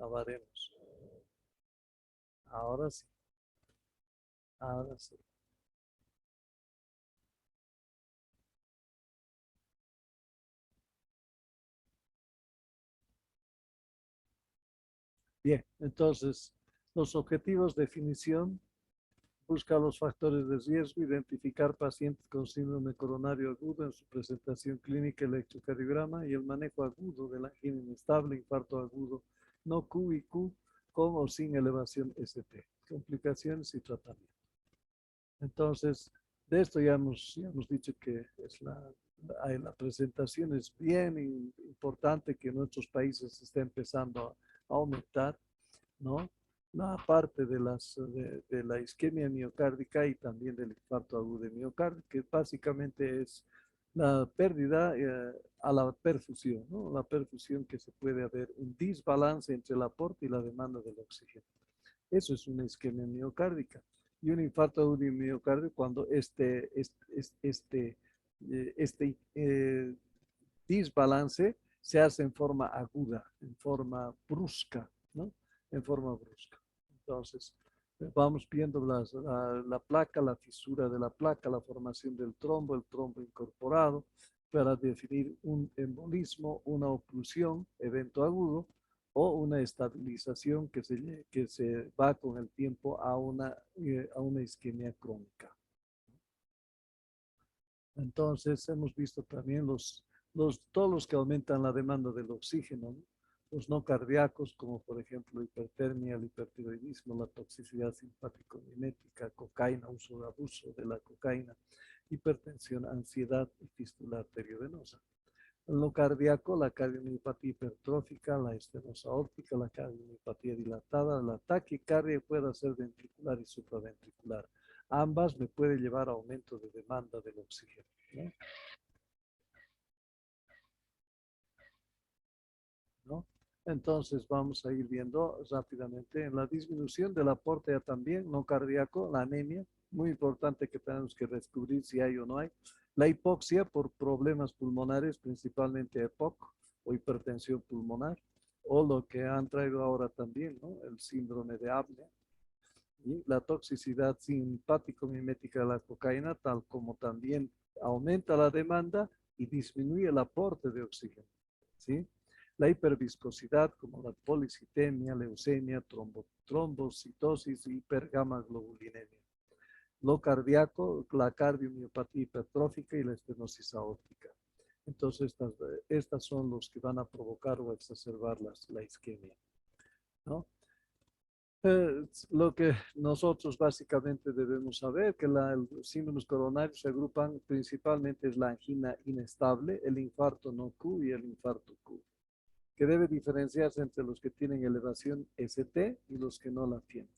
Alabaremos. Ahora sí, ahora sí. Bien, entonces, los objetivos, definición, busca los factores de riesgo, identificar pacientes con síndrome coronario agudo en su presentación clínica, electrocardiograma y el manejo agudo de la angina inestable, infarto agudo, no Q y Q, con o sin elevación ST, complicaciones y tratamiento. Entonces, de esto ya hemos dicho que es la presentación es bien importante que en nuestros países se está empezando a aumentar, ¿no? La parte de la isquemia miocárdica y también del infarto agudo de miocardio, que básicamente es la pérdida a la perfusión, ¿no? La perfusión que se puede haber un desbalance entre el aporte y la demanda del oxígeno. Eso es una isquemia miocárdica. Y un infarto agudo de miocardio cuando desbalance se hace en forma aguda, en forma brusca, ¿no? En forma brusca. Entonces, vamos viendo la placa, la fisura de la placa, la formación del trombo, el trombo incorporado, para definir un embolismo, una oclusión, evento agudo, o una estabilización que se va con el tiempo a una isquemia crónica. Entonces, hemos visto también todos los que aumentan la demanda del oxígeno, ¿no? Los no cardíacos, como por ejemplo hipertermia, el hipertiroidismo, la toxicidad simpático-mimética, cocaína, uso de abuso de la cocaína, hipertensión, ansiedad y fístula arteriovenosa. En lo cardíaco, la cardiomiopatía hipertrófica, la estenosis aórtica, la cardiomiopatía dilatada, la taquicardia puede ser ventricular y supraventricular. Ambas me pueden llevar a aumento de demanda del oxígeno, ¿no? ¿No? Entonces vamos a ir viendo rápidamente en la disminución del aporte ya también no cardíaco, la anemia, muy importante que tenemos que descubrir si hay o no hay. La hipoxia por problemas pulmonares, principalmente EPOC o hipertensión pulmonar, o lo que han traído ahora también, ¿no? El síndrome de apnea. Y la toxicidad simpático-mimética de la cocaína, tal como también aumenta la demanda y disminuye el aporte de oxígeno, ¿sí? La hiperviscosidad, como la policitemia, leucemia, trombocitosis y hipergamaglobulinemia. Lo cardíaco, la cardiomiopatía hipertrófica y la estenosis aórtica. Entonces, estas son los que van a provocar o exacerbar la isquemia, ¿no? Lo que nosotros básicamente debemos saber, que los síndromes coronarios se agrupan principalmente es la angina inestable, el infarto no Q y el infarto Q, que debe diferenciarse entre los que tienen elevación ST y los que no la tienen.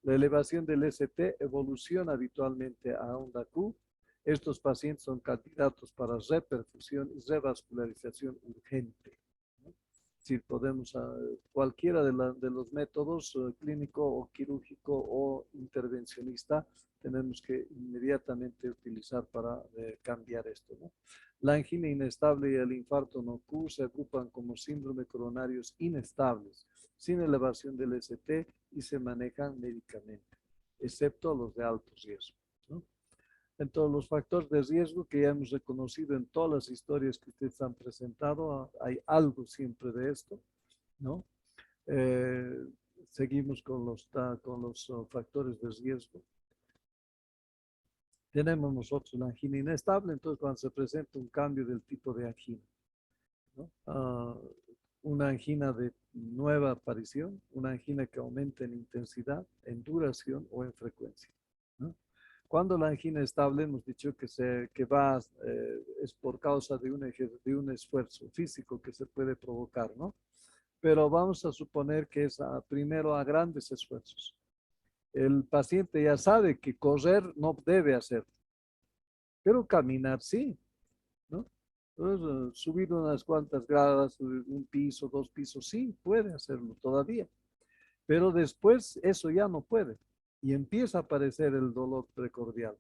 La elevación del ST evoluciona habitualmente a onda Q. Estos pacientes son candidatos para reperfusión y revascularización urgente. Si podemos, cualquiera de los métodos, clínico o quirúrgico o intervencionista, tenemos que inmediatamente utilizar para cambiar esto, ¿no? La angina inestable y el infarto no Q se agrupan como síndrome coronarios inestables, sin elevación del ST y se manejan médicamente, excepto los de alto riesgo, ¿no? En todos los factores de riesgo que ya hemos reconocido en todas las historias que ustedes han presentado, hay algo siempre de esto, ¿no? Eh, Seguimos con los factores de riesgo. Tenemos nosotros la angina inestable, entonces cuando se presenta un cambio del tipo de angina, ¿no? Una angina de nueva aparición, una angina que aumenta en intensidad, en duración o en frecuencia, ¿no? Cuando la angina estable, hemos dicho que es por causa de un esfuerzo físico que se puede provocar, ¿no? Pero vamos a suponer que es primero a grandes esfuerzos. El paciente ya sabe que correr no debe hacer, pero caminar sí, ¿no? Entonces, subir unas cuantas gradas, un piso, dos pisos, sí, puede hacerlo todavía, pero después eso ya no puede y empieza a aparecer el dolor precordial.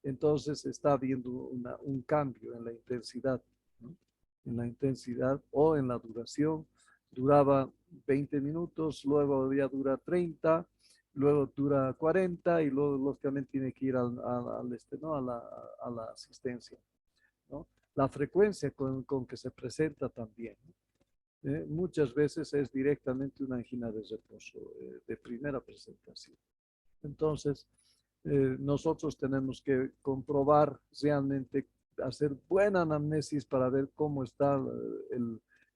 Entonces está habiendo un cambio en la intensidad, ¿no? En la intensidad o en la duración. Duraba 20 minutos, luego ya dura 30, luego dura 40 y luego lógicamente tiene que ir ¿no? a la asistencia, ¿no? La frecuencia con que se presenta también, ¿no? Muchas veces es directamente una angina de reposo de primera presentación. Entonces, nosotros tenemos que comprobar realmente, hacer buena anamnesis para ver cómo está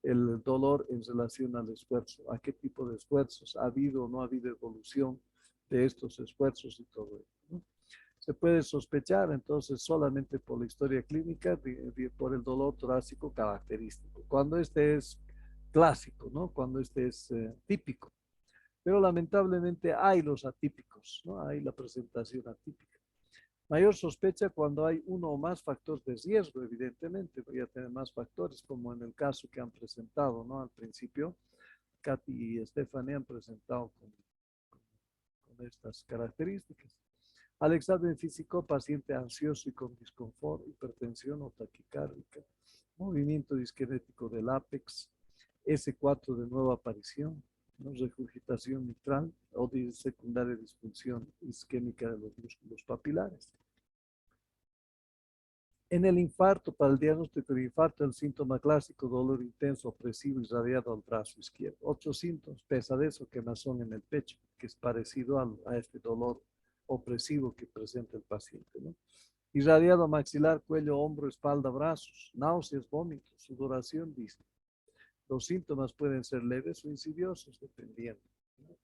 el dolor en relación al esfuerzo, a qué tipo de esfuerzos ha habido o no ha habido evolución de estos esfuerzos y todo eso, ¿no? Se puede sospechar entonces solamente por la historia clínica, por el dolor torácico característico, cuando este es clásico, ¿no? Cuando este es típico. Pero lamentablemente hay los atípicos, ¿no? Hay la presentación atípica. Mayor sospecha cuando hay uno o más factores de riesgo, evidentemente, voy a tener más factores, como en el caso que han presentado, ¿no? Al principio, Katy y Stephanie han presentado con estas características. Al examen físico, paciente ansioso y con disconfort, hipertensión o taquicárdica, movimiento disquinético del ápex, S4 de nueva aparición, ¿no? Regurgitación mitral o de secundaria disfunción isquémica de los músculos papilares. En el infarto, para el diagnóstico de infarto, el síntoma clásico, dolor intenso, opresivo, irradiado al brazo izquierdo. Otros síntomas, pesadez o quemazón en el pecho, que es parecido a este dolor opresivo que presenta el paciente, ¿no? Irradiado maxilar, cuello, hombro, espalda, brazos, náuseas, vómitos, sudoración, disnea. Los síntomas pueden ser leves o insidiosos, dependiendo, ¿no?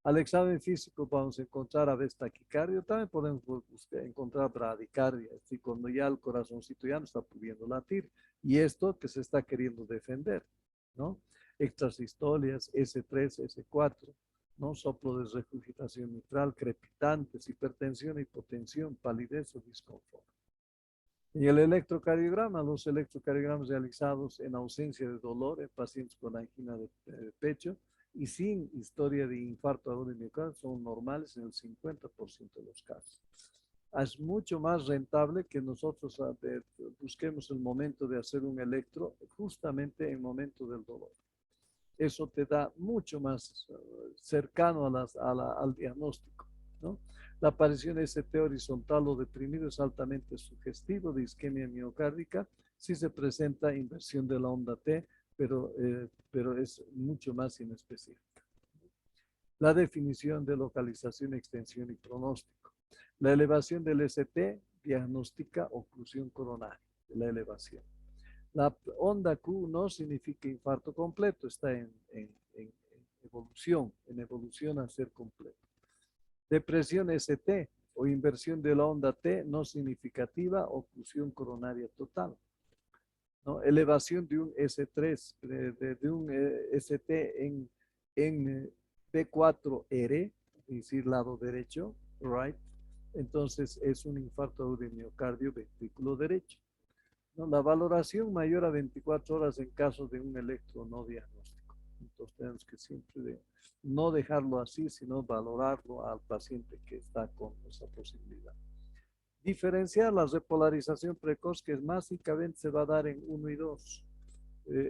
Al examen físico vamos a encontrar a veces taquicardia, también podemos encontrar bradicardia, es decir, cuando ya el corazoncito ya no está pudiendo latir, y esto que se está queriendo defender, ¿no? Extrasistolias, S3, S4, ¿no? Soplo de regurgitación mitral, crepitantes, hipertensión, hipotensión, palidez o disconfort. Y el electrocardiograma, los electrocardiogramas realizados en ausencia de dolor en pacientes con angina de pecho y sin historia de infarto agudo de miocardio son normales en el 50% de los casos. Es mucho más rentable que nosotros busquemos el momento de hacer un electro justamente en el momento del dolor. Eso te da mucho más cercano al diagnóstico, ¿no? La aparición de ST horizontal o deprimido es altamente sugestivo de isquemia miocárdica. Sí se presenta inversión de la onda T, pero es mucho más inespecífica. La definición de localización, extensión y pronóstico. La elevación del ST diagnostica oclusión coronaria de la elevación. La onda Q no significa infarto completo, está en evolución a ser completo. Depresión ST o inversión de la onda T no significativa, oclusión coronaria total, ¿no? Elevación de un S3, de un ST en B4R, es decir, lado derecho, right, entonces es un infarto de miocardio ventrículo derecho, ¿no? La valoración mayor a 24 horas en caso de un electro no diagnóstico. Entonces tenemos que siempre no dejarlo así, sino valorarlo al paciente que está con esa posibilidad. Diferenciar la repolarización precoz, que básicamente se va a dar en 1 y 2.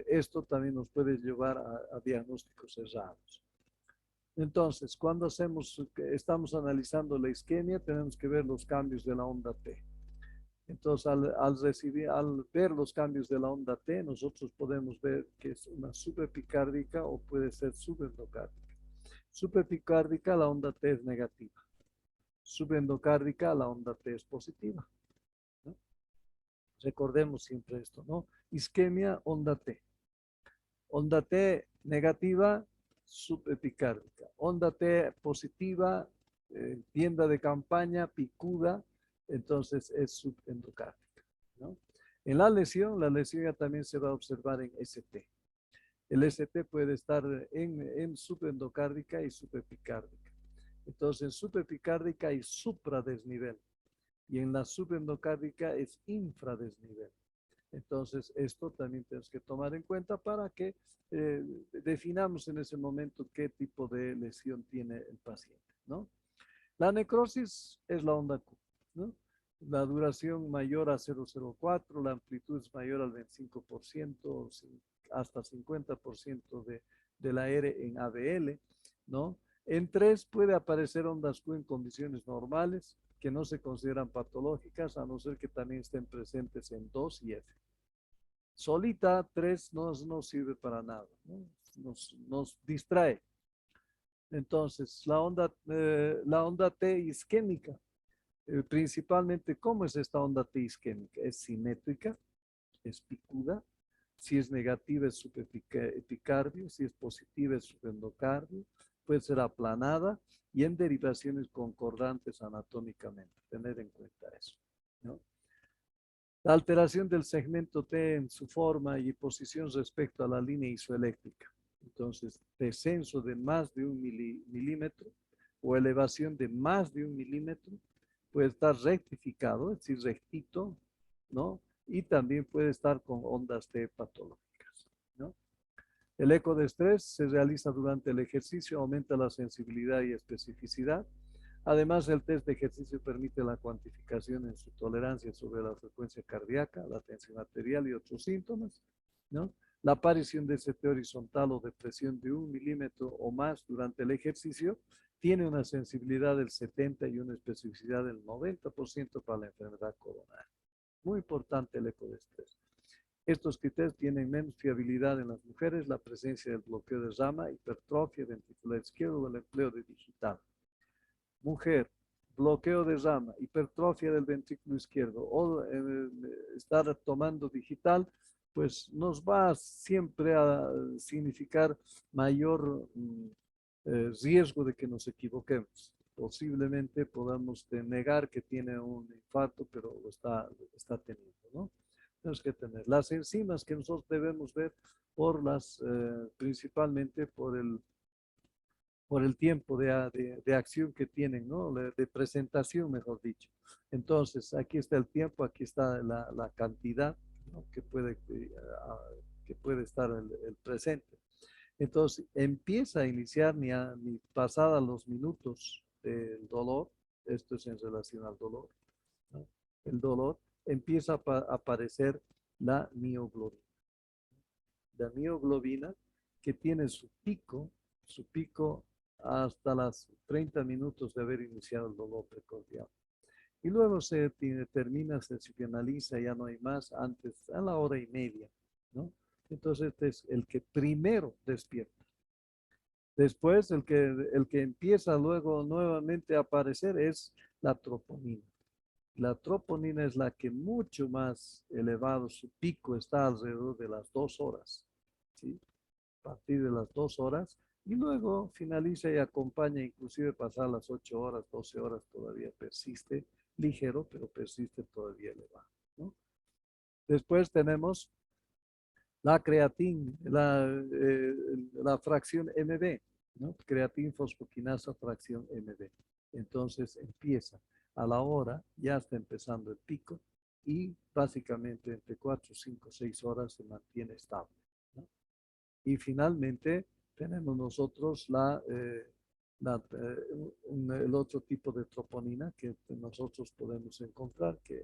Esto también nos puede llevar a diagnósticos errados. Entonces, cuando estamos analizando la isquemia, tenemos que ver los cambios de la onda T. Entonces, al ver los cambios de la onda T, nosotros podemos ver que es una suprepicárdica o puede ser subendocárdica. Suprepicárdica, la onda T es negativa. Subendocárdica, la onda T es positiva, ¿no? Recordemos siempre esto, ¿no? Isquemia, onda T. Onda T negativa, subepicárdica. Onda T positiva, tienda de campaña, picuda, entonces es subendocárdica, ¿no? En la lesión ya también se va a observar en ST. El ST puede estar en subendocárdica y subepicárdica. Entonces, en subepicárdica hay supradesnivel y en la subendocárdica es infradesnivel. Entonces, esto también tenemos que tomar en cuenta para que definamos en ese momento qué tipo de lesión tiene el paciente, ¿no? La necrosis es la onda Q, ¿no? La duración mayor a 0,04, la amplitud es mayor al 25%, hasta 50% de la R en ABL, ¿no? En 3 puede aparecer ondas Q en condiciones normales que no se consideran patológicas, a no ser que también estén presentes en 2 y F. Solita 3 no sirve para nada, ¿no? Nos distrae. Entonces, la onda T isquémica, principalmente, ¿cómo es esta onda T isquémica? Es simétrica, es picuda. Si es negativa es subepicardio, si es positiva es subendocardio, puede ser aplanada y en derivaciones concordantes anatómicamente. Tener en cuenta eso, ¿no? La alteración del segmento T en su forma y posición respecto a la línea isoeléctrica. Entonces, descenso de más de 1 milímetro o elevación de más de 1 milímetro puede estar rectificado, es decir, rectito, ¿no? Y también puede estar con ondas T patológicas, ¿no? El eco de estrés se realiza durante el ejercicio, aumenta la sensibilidad y especificidad. Además, el test de ejercicio permite la cuantificación en su tolerancia sobre la frecuencia cardíaca, la tensión arterial y otros síntomas, ¿no? La aparición de CT horizontal o de presión de 1 milímetro o más durante el ejercicio tiene una sensibilidad del 70 y una especificidad del 90% para la enfermedad coronaria. Muy importante el eco de estrés. Estos criterios tienen menos fiabilidad en las mujeres, la presencia del bloqueo de rama, hipertrofia ventricular izquierdo o el empleo de digital. Mujer, bloqueo de rama, hipertrofia del ventrículo izquierdo o estar tomando digital, pues nos va siempre a significar mayor riesgo de que nos equivoquemos. Posiblemente podamos negar que tiene un infarto, pero lo está teniendo, ¿no? Tenemos que tener las enzimas que nosotros debemos ver principalmente por el tiempo de acción que tienen, ¿no? De presentación, mejor dicho. Entonces, aquí está el tiempo, aquí está la cantidad, ¿no? que puede estar el presente. Entonces, empieza a iniciar ni pasadas los minutos del dolor, esto es en relación al dolor, ¿no? El dolor, empieza a aparecer la mioglobina. La mioglobina que tiene su pico hasta las 30 minutos de haber iniciado el dolor precordial. Y luego termina, se finaliza, ya no hay más, antes, a la hora y media, ¿no? Entonces, este es el que primero despierta. Después, el que empieza luego nuevamente a aparecer es la troponina. La troponina es la que mucho más elevado, su pico está alrededor de las 2 horas, ¿sí? A partir de las 2 horas, y luego finaliza y acompaña, inclusive pasar las 8 horas, 12 horas, todavía persiste, ligero, pero persiste todavía elevado, ¿no? Después tenemos la creatina, la fracción MB, ¿no? Creatina fosfoquinasa fracción MB. Entonces empieza a la hora, ya está empezando el pico y básicamente entre 4, 5, 6 horas se mantiene estable, ¿no? Y finalmente tenemos nosotros el otro tipo de troponina que nosotros podemos encontrar, que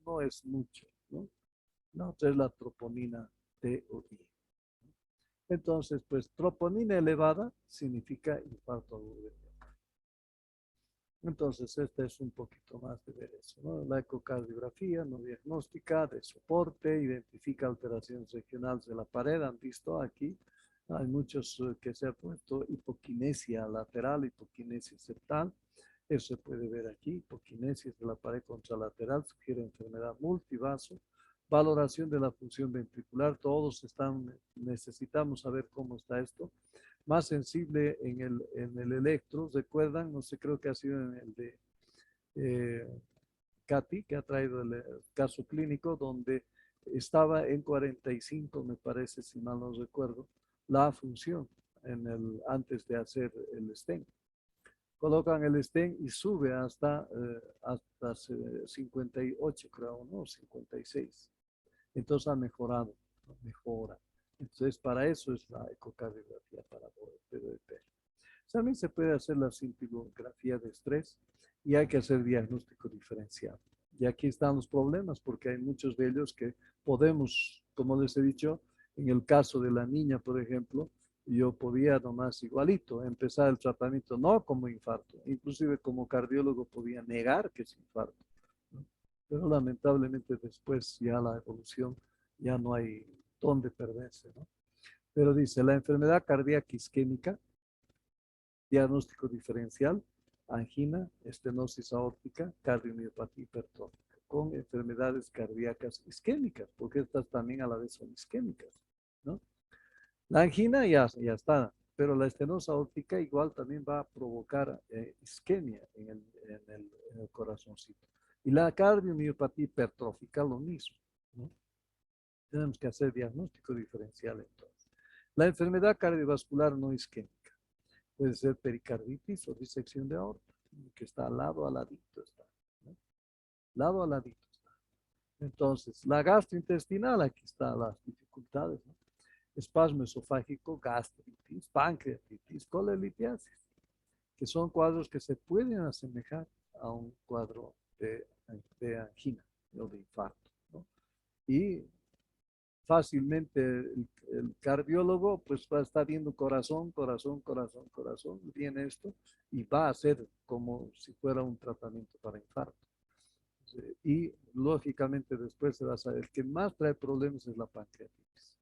no es mucho, ¿no? La otra es la troponina T o I. Entonces, pues troponina elevada significa infarto agudo de miocardio. Entonces, este es un poquito más de ver eso, ¿no? La ecocardiografía no diagnóstica de soporte, identifica alteraciones regionales de la pared. Han visto aquí, hay muchos que se ha puesto hipoquinesia lateral, hipoquinesia septal. Eso se puede ver aquí, hipoquinesia de la pared contralateral, sugiere enfermedad multivaso. Valoración de la función ventricular, todos necesitamos saber cómo está esto. Más sensible en el electro, recuerdan, no sé, creo que ha sido en el de Katy, que ha traído el caso clínico, donde estaba en 45, me parece, si mal no recuerdo, la función antes de hacer el stent. Colocan el stent y sube hasta 58, creo, ¿no? 56. Entonces ha mejorado, ¿no? Mejora. Entonces, para eso es la ecocardiografía para PDP. También se puede hacer la cintilografía de estrés y hay que hacer diagnóstico diferencial. Y aquí están los problemas porque hay muchos de ellos que podemos, como les he dicho, en el caso de la niña, por ejemplo, yo podía nomás igualito empezar el tratamiento, no como infarto, inclusive como cardiólogo podía negar que es infarto, ¿no? Pero lamentablemente después ya la evolución ya no hay dónde perderse, ¿no? Pero dice, la enfermedad cardíaca isquémica, diagnóstico diferencial, angina, estenosis aórtica, cardiomiopatía hipertrófica, con enfermedades cardíacas isquémicas, porque estas también a la vez son isquémicas, ¿no? La angina ya está, pero la estenosis aórtica igual también va a provocar isquemia en el corazoncito. Y la cardiomiopatía hipertrófica lo mismo, ¿no? Tenemos que hacer diagnóstico diferencial entonces. La enfermedad cardiovascular no isquémica puede ser pericarditis o disección de aorta, que está lado a ladito, está, ¿no? Lado a ladito está. Entonces, la gastrointestinal, aquí están las dificultades, ¿no? Espasmo esofágico, gastritis, pancreatitis, colelitiasis, que son cuadros que se pueden asemejar a un cuadro de angina o de infarto, ¿no? Y fácilmente el cardiólogo pues va a estar viendo corazón, corazón, corazón, corazón, viene esto y va a hacer como si fuera un tratamiento para infarto. Y lógicamente después se va a saber que más trae problemas es la pancreatitis.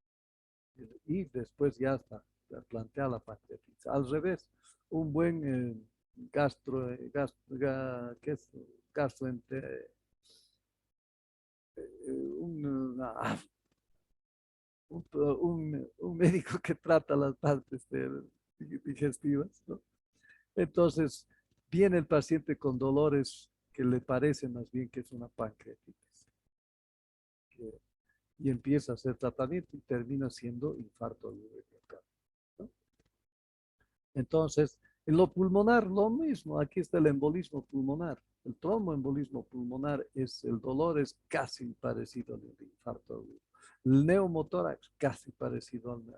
Y después ya está, ya plantea la pancreatitis. Al revés, un buen ¿qué es? Gastroente, un, un médico que trata las partes digestivas, ¿no? Entonces, viene el paciente con dolores que le parece más bien que es una pancreatitis. Y empieza a hacer tratamiento y termina siendo infarto agudo de miocardio, ¿no? Entonces, en lo pulmonar, lo mismo. Aquí está el embolismo pulmonar. El tromboembolismo pulmonar es, el dolor es casi parecido al infarto agudo. El neumotórax casi parecido ¿no?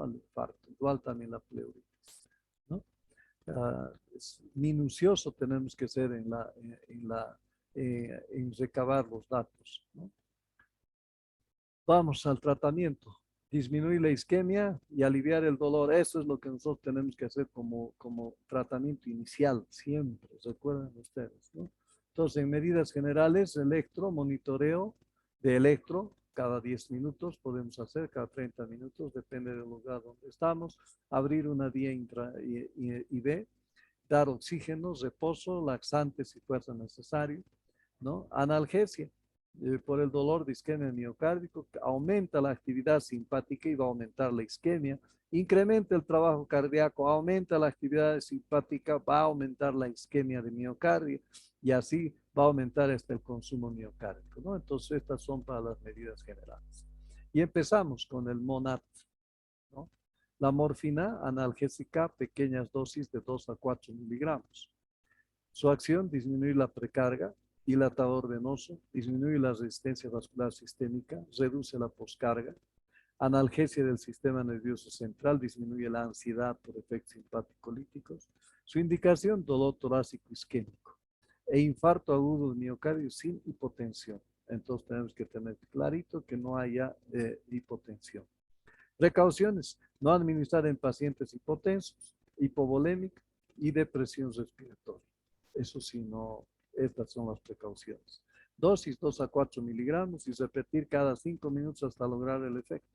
Al infarto. Igual también la pleuritis, ¿no? Es minucioso tenemos que ser en recabar los datos, ¿no? Vamos al tratamiento. Disminuir la isquemia y aliviar el dolor. Eso es lo que nosotros tenemos que hacer como tratamiento inicial, siempre, recuerden ustedes, ¿no? Entonces, en medidas generales, monitoreo de electro, cada 10 minutos podemos hacer, cada 30 minutos, depende del lugar donde estamos, abrir una vía intra IV, dar oxígeno, reposo, laxantes si fuerza necesario, ¿no? Analgesia por el dolor de isquemia miocárdico, aumenta la actividad simpática y va a aumentar la isquemia, incrementa el trabajo cardíaco, aumenta la actividad simpática, va a aumentar la isquemia de miocardio y así va a aumentar el consumo miocárdico, ¿no? Entonces estas son para las medidas generales. Y empezamos con el MONAT, ¿no? La morfina analgésica, pequeñas dosis de 2 a 4 miligramos. Su acción, disminuir la precarga, dilatador venoso, disminuye la resistencia vascular sistémica, reduce la poscarga, analgesia del sistema nervioso central, disminuye la ansiedad por efectos simpático-líticos. Su indicación, dolor torácico isquémico e infarto agudo de miocardio sin hipotensión. Entonces tenemos que tener clarito que no haya hipotensión. Precauciones, no administrar en pacientes hipotensos, hipovolémicos y depresión respiratoria. Eso sí, no, estas son las precauciones. Dosis 2 a 4 miligramos y repetir cada 5 minutos hasta lograr el efecto,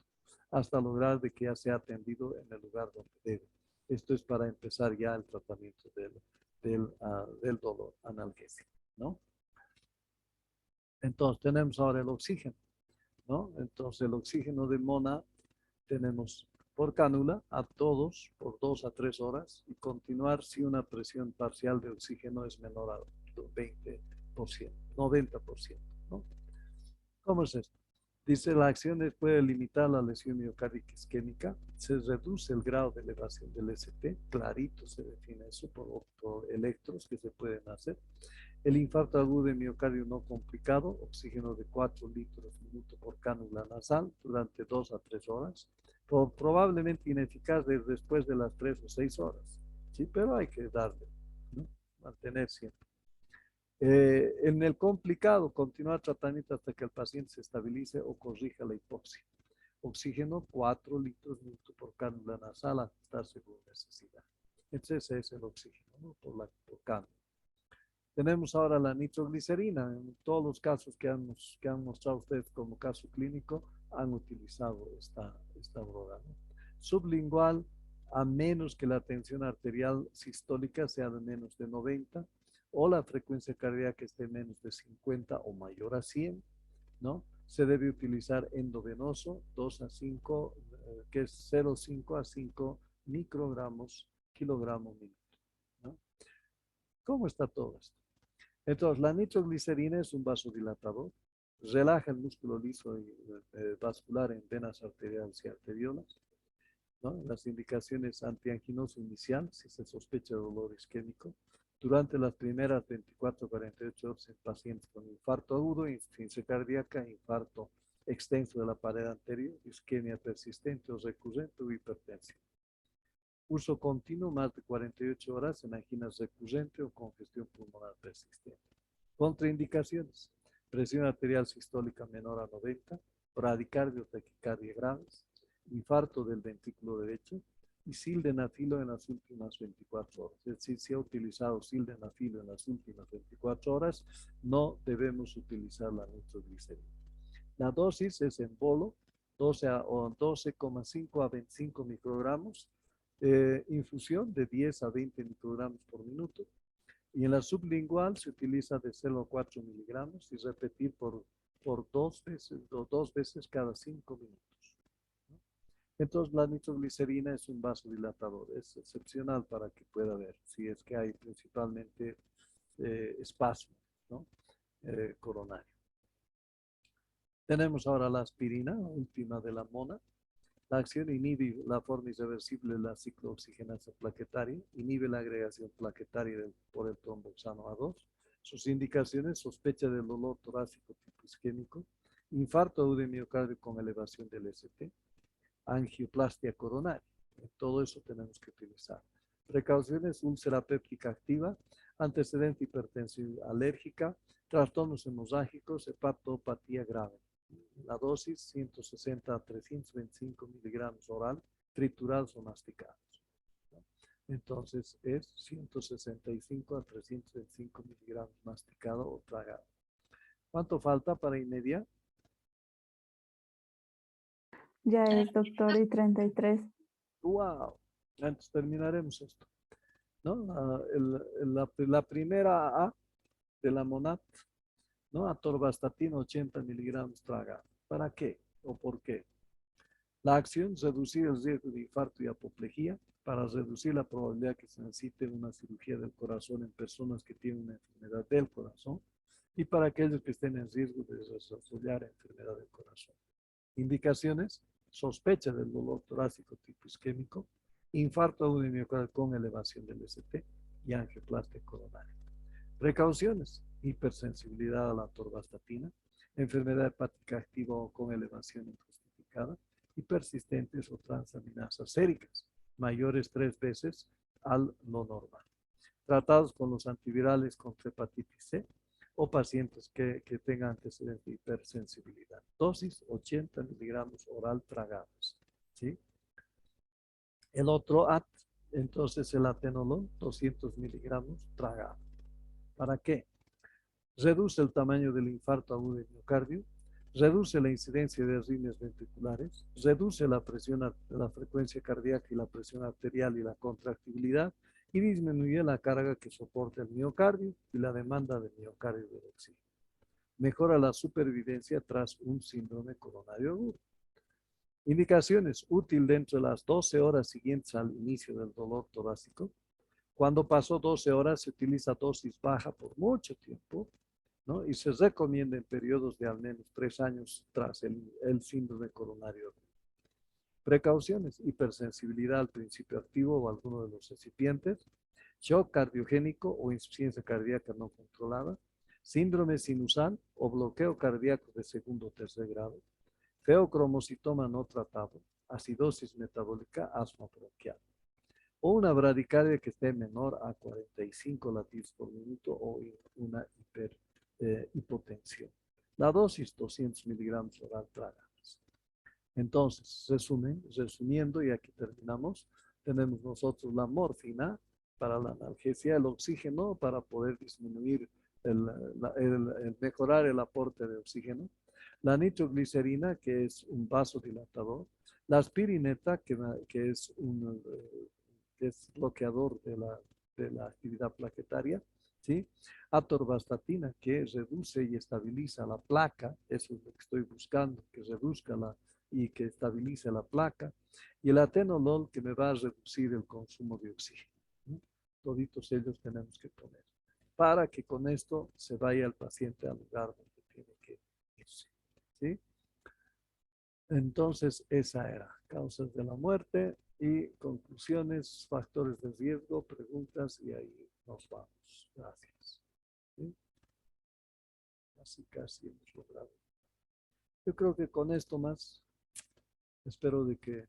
hasta lograr de que ya sea atendido en el lugar donde debe. Esto es para empezar ya el tratamiento del dolor analgésico, ¿no? Entonces tenemos ahora el oxígeno, ¿no? Entonces el oxígeno de Mona tenemos por cánula a todos por 2 a 3 horas y continuar si una presión parcial de oxígeno es menor a 20%, 90%, ¿no? ¿Cómo es esto? Dice, la acción puede limitar la lesión miocárdica isquémica, se reduce el grado de elevación del ST, clarito se define eso por electros que se pueden hacer. El infarto agudo de miocardio no complicado, oxígeno de 4 litros minuto por cánula nasal durante 2 a 3 horas, probablemente ineficaz después de las 3 o 6 horas, ¿sí? Pero hay que darle, ¿no? Mantener siempre. En el complicado, continuar tratamiento hasta que el paciente se estabilice o corrija la hipoxia. Oxígeno, 4 litros minuto por cánula nasal hasta estar según necesidad. Entonces ese es el oxígeno, ¿no? Por cánula. Tenemos ahora la nitroglicerina. En todos los casos que han mostrado ustedes como caso clínico, han utilizado esta droga, ¿no? Sublingual, a menos que la tensión arterial sistólica sea de menos de 90 o la frecuencia cardíaca esté menos de 50 o mayor a 100, ¿no? Se debe utilizar endovenoso 2 a 5, que es 0,5 a 5 microgramos, kilogramo minuto, ¿no? ¿Cómo está todo esto? Entonces, la nitroglicerina es un vasodilatador, relaja el músculo liso y vascular en venas arteriales y arteriolas, ¿no? Las indicaciones antianginoso inicial, si se sospecha de dolor isquémico, durante las primeras 24 a 48 horas en pacientes con infarto agudo, insuficiencia cardíaca, infarto extenso de la pared anterior, isquemia persistente o recurrente o hipertensión. Uso continuo más de 48 horas en anginas recurrente o congestión pulmonar persistente. Contraindicaciones: presión arterial sistólica menor a 90, bradicardia o taquicardia graves, infarto del ventrículo derecho y sildenafilo en las últimas 24 horas. Es decir, si ha utilizado sildenafilo en las últimas 24 horas, no debemos utilizar la nitroglicerina. La dosis es en bolo, 12,5 a 25 microgramos, infusión de 10 a 20 microgramos por minuto. Y en la sublingual se utiliza de 0,4 miligramos y repetir por dos veces cada 5 minutos, ¿no? Entonces, la nitroglicerina es un vasodilatador, es excepcional para que pueda ver, si es que hay principalmente espasmo, ¿no? Coronario. Tenemos ahora la aspirina, última de la mona. La acción inhibe la forma irreversible de la ciclooxigenasa plaquetaria, inhibe la agregación plaquetaria por el tromboxano A2. Sus indicaciones: sospecha del dolor torácico tipo isquémico, infarto agudo de miocardio con elevación del ST, angioplastia coronaria. Todo eso tenemos que utilizar. Precauciones: úlcera péptica activa, antecedente hipertensión alérgica, trastornos hemorrágicos, hepatopatía grave. La dosis 160 a 325 miligramos oral, triturados o masticados, ¿no? Entonces es 165 a 325 miligramos masticado o tragado. ¿Cuánto falta para inmediato? Ya es, doctor, y 33. ¡Wow! Entonces terminaremos esto, ¿no? La primera A de la monat, ¿no? Atorvastatina 80 miligramos tragado. ¿Para qué o por qué? La acción: reducir el riesgo de infarto y apoplejía, para reducir la probabilidad que se necesite una cirugía del corazón en personas que tienen una enfermedad del corazón y para aquellos que estén en riesgo de desarrollar enfermedad del corazón. Indicaciones: sospecha del dolor torácico tipo isquémico, infarto agudo de miocardio con elevación del ST y angioplastia coronaria. Precauciones: hipersensibilidad a la atorvastatina, enfermedad hepática activa o con elevación injustificada y persistentes o transaminasas séricas mayores 3 veces a lo normal. Tratados con los antivirales contra hepatitis C o pacientes que tengan antecedentes de hipersensibilidad. Dosis 80 miligramos oral tragados, ¿sí? El otro AT, entonces el atenolol, 200 miligramos tragado. ¿Para qué? Reduce el tamaño del infarto agudo de miocardio, reduce la incidencia de arritmias ventriculares, reduce la presión, la frecuencia cardíaca y la presión arterial y la contractibilidad, y disminuye la carga que soporta el miocardio y la demanda de miocardio de oxígeno. Mejora la supervivencia tras un síndrome coronario agudo. Indicaciones: útil dentro de las 12 horas siguientes al inicio del dolor torácico. Cuando pasó 12 horas se utiliza dosis baja por mucho tiempo, ¿no? Y se recomienda en periodos de al menos 3 años tras el síndrome coronario. Precauciones: hipersensibilidad al principio activo o alguno de los recipientes, shock cardiogénico o insuficiencia cardíaca no controlada, síndrome sinusal o bloqueo cardíaco de segundo o tercer grado, feocromocitoma no tratado, acidosis metabólica, asma bronquial, o una bradicardia que esté menor a 45 latidos por minuto o una hipotensión. La dosis 200 miligramos oral tragadas. Entonces, resumiendo, y aquí terminamos, tenemos nosotros la morfina para la analgesia, el oxígeno para poder disminuir, mejorar el aporte de oxígeno, la nitroglicerina, que es un vasodilatador, la aspirineta, que es bloqueador de la actividad plaquetaria, ¿sí? Atorvastatina, que reduce y estabiliza la placa, eso es lo que estoy buscando, que reduzca y que estabilice la placa, y el atenolol, que me va a reducir el consumo de oxígeno, ¿no? Toditos ellos tenemos que poner, para que con esto se vaya el paciente al lugar donde tiene que irse, ¿sí? Entonces, esa era, causas de la muerte y conclusiones, factores de riesgo, preguntas, y ahí nos vamos. Gracias. ¿Sí? Así casi hemos logrado. Yo creo que con esto más, espero de que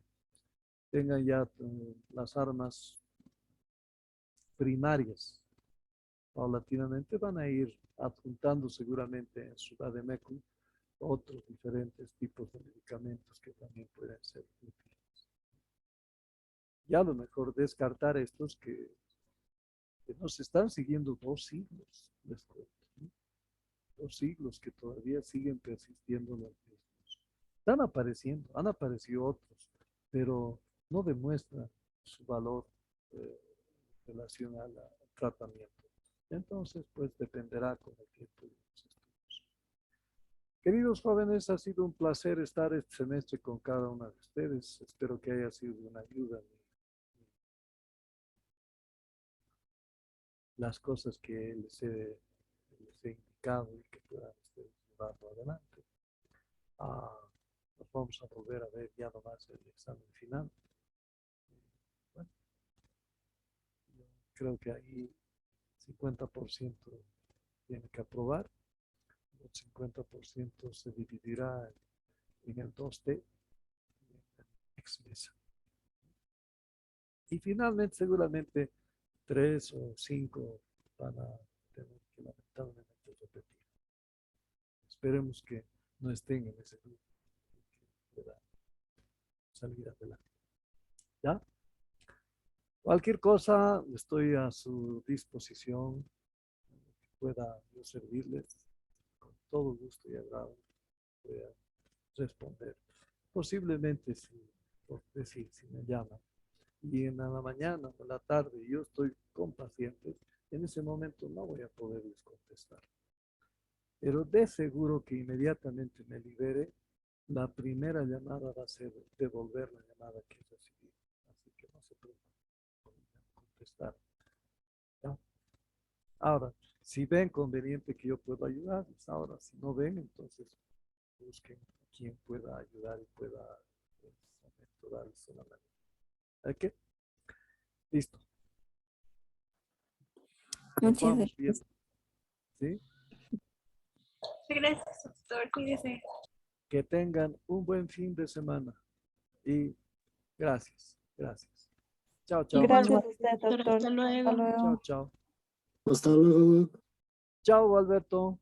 tengan ya las armas primarias. Paulatinamente van a ir adjuntando seguramente en su vademecum otros diferentes tipos de medicamentos que también pueden ser útiles. Y a lo mejor descartar estos que nos están siguiendo 2 siglos, les cuento, ¿no? 2 siglos que todavía siguen persistiendo los mismos. Están apareciendo, han aparecido otros, pero no demuestran su valor en relación al tratamiento. Entonces, pues dependerá con el tiempo de los estudios. Queridos jóvenes, ha sido un placer estar este semestre con cada una de ustedes. Espero que haya sido de una ayuda las cosas que les he indicado y que puedan ustedes llevarlo adelante. Nos vamos a volver a ver ya nomás el examen final. Bueno, yo creo que ahí 50% tiene que aprobar, el 50% se dividirá en el 2T, en el exmesa. Y finalmente, seguramente, 3 o 5 van a tener que lamentablemente repetir. Esperemos que no estén en ese grupo y que puedan salir adelante. ¿Ya? Cualquier cosa, estoy a su disposición, que pueda yo servirles, con todo gusto y agrado voy a responder. Posiblemente por decir, si me llaman, y en la mañana o en la tarde yo estoy con pacientes, en ese momento no voy a poderles contestar. Pero de seguro que inmediatamente me libere, la primera llamada va a ser devolver la llamada que recibí. Así que no se preocupen por contestar. ¿Ya? Ahora, si ven conveniente que yo pueda ayudarles, ahora, si no ven, entonces busquen a quien pueda ayudar y pueda en ese momento darles una mano. ¿Ok? Listo. Nos Muchas vamos gracias. viendo. ¿Sí? Gracias, doctor. Cuídese. Que tengan un buen fin de semana. Y gracias. Gracias. Chao, chao. Gracias a Igual, usted, doctor. doctor. Hasta luego. Hasta luego. Chao, chao. Hasta luego. Chao, Alberto.